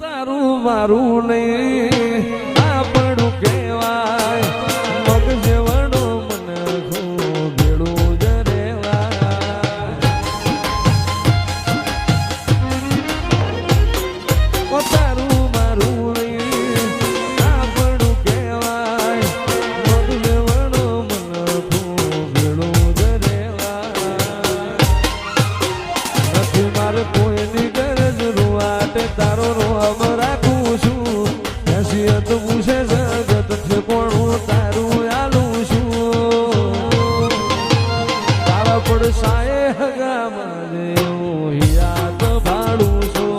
તારું મારું નહીં આપણું કહેવાય મગ જેવડો મને ખૂબ ભેળું જ રેવાય તારું મારું નહીં આપણું કહેવાય મગ જેવડો મને ખૂબ ભેળું જ રેવાય નથી મારે કોઈની ગરજ રૂવાટે તારો રોમ રાખું છું હસીયત પૂછે જગત છે કોણું તારું આલું છું તારા પડસાએ હગામાં જેવું યાદ ભાડું છું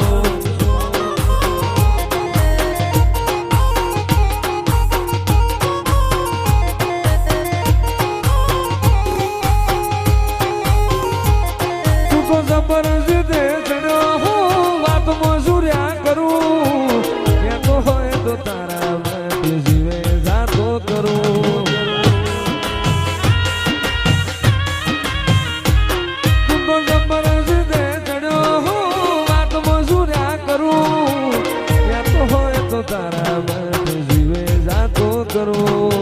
તું તો જબરજસ્ત ચડ્યો હું વાતમાં સુર્યા કરું કહેતો હોય તો તારા માટે જીવે જાતો કરું તું તો જબરજસ્ત ચડ્યો હું વાતમાં સુર્યા કરું કહેતો હોય તો તારા માટે જીવે જાતો કરું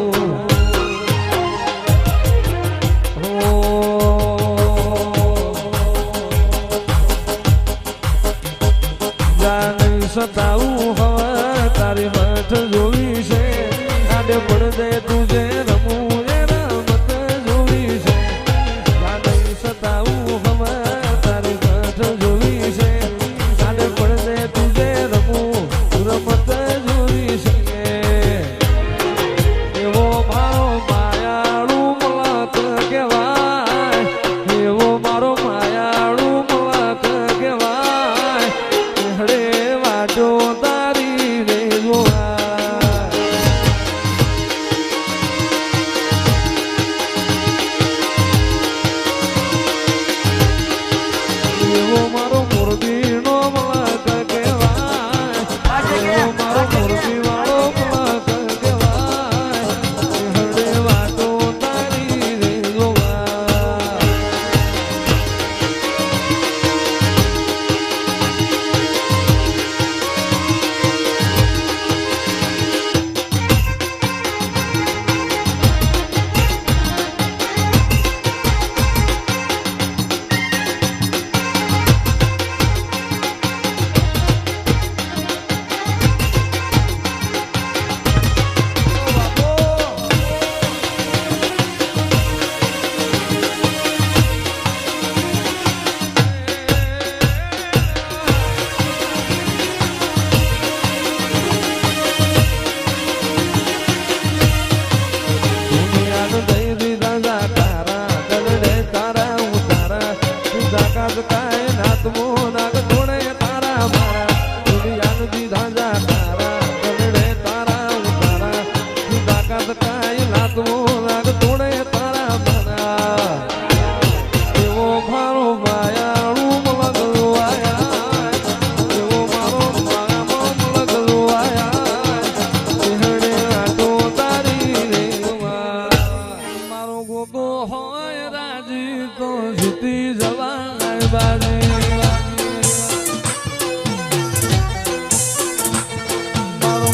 સતાવું હવા તારી મઠ જોવી છે આડે પણ દે તુજે રમવું એ રમત જોવી છે ગાડી સતાવું હવા તારી મઠ જોવી છે આડે પણ દે તુજે રમવું રમત જોવી છે એવો મારો માયાળુ મલક કહેવાય એવો મારો માયાળુ મલક કહેવાય હડે વાટો તારી રે એવો મારો મોરબીનો મલક કહેવાય એવો મારો મોરબી વાળો મલક કહેવાય હડે વાટો તારી રે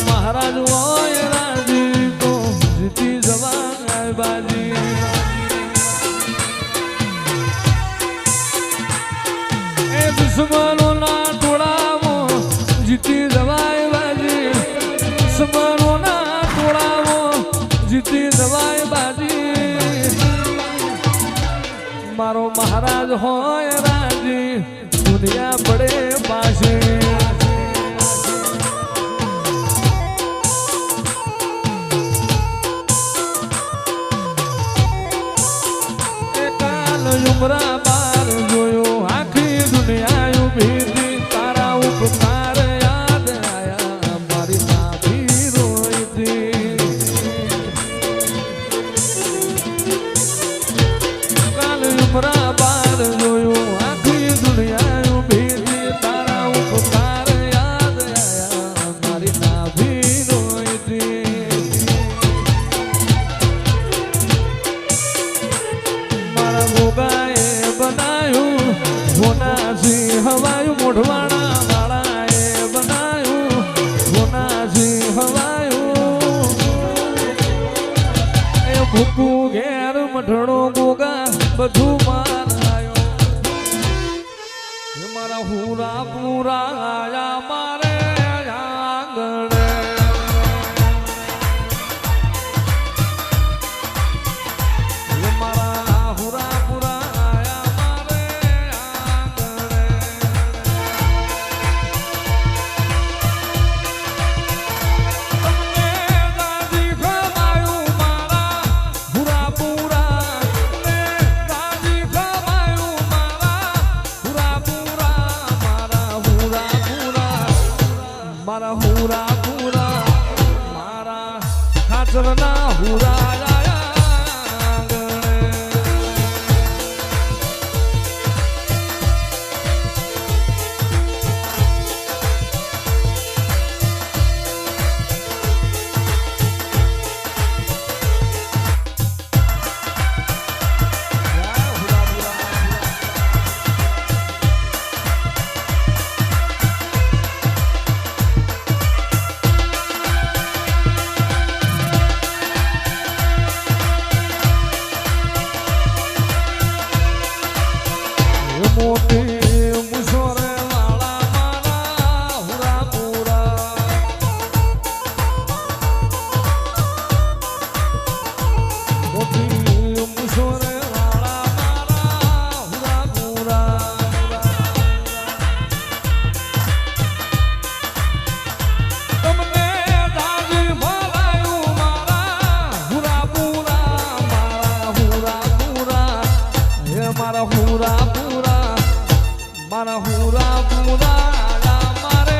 મહારાજ હોય રાજી તો જીતી જવાય બાજી એ દુશ્મનો ના ટોળામાં જીતી જવાય બાજી દુશ્મનો ના ટોળામાં જીતી જવાય બાજી મારો મહારાજ હોય રાજી દુનિયા પડે પાછી ઉમરા બાર જોયો આખી દુનિયા ઉભી તારા ઉપકાર યાદ આયા મારી માફી રોઈતી કાલ ઉમરા બાર જોયો આખી દુનિયા ઉભી ભૂકું ઘેર મઢડો ગોગા બધું મારાયો મારા હુરા પૂરા આયા મારે આંગણે મારા હુરા પૂરા આયા મારે આંગણે તમને રાજી ખમાયું મારા હુરા પૂરા રાજી ખમાયું મારા હુરા પૂરા મારા હુરા પૂરા મારા ખાચરના હુરા મારા હુરા પૂરા મારે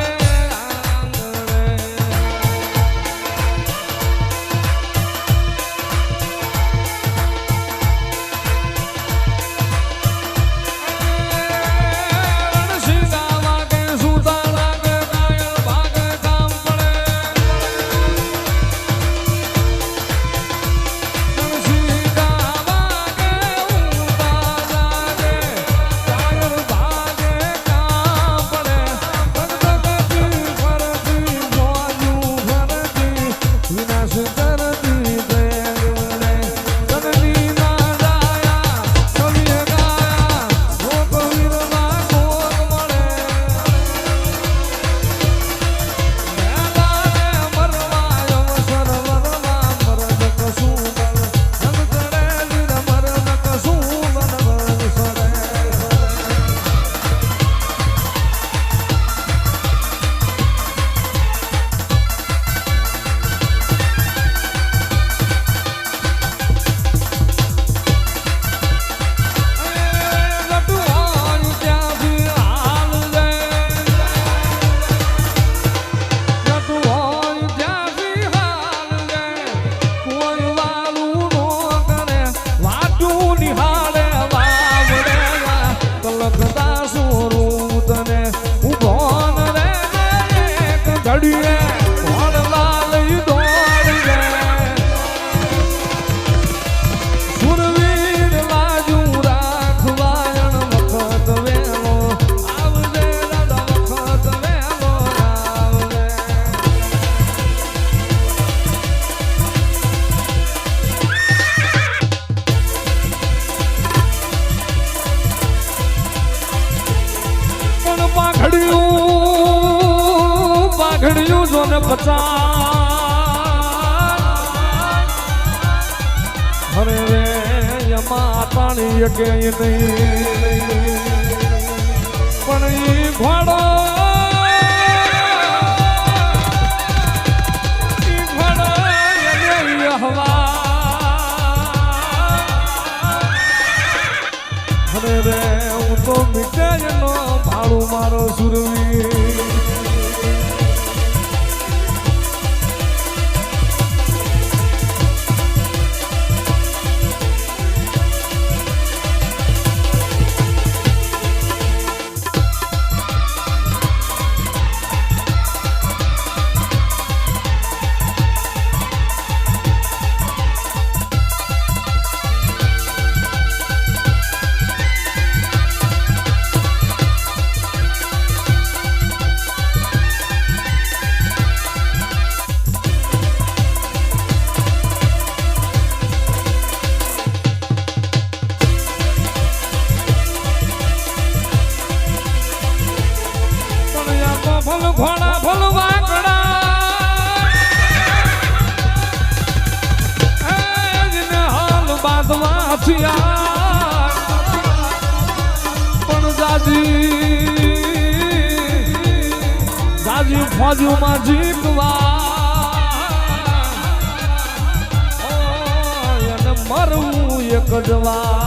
પાઘડિયું જો ને પચાસ અરે રે એમાં પાણી કે નહીં પણ ઈ ઘોડો હવા અરે રે હું તો મીઠે નો ભાડું મારો સુરવી ઘોડા ભલવા કડા એને હાલ બાદમાં થયા પણ જાજી ફોજમાં જીતવા એને મરવું એક જવા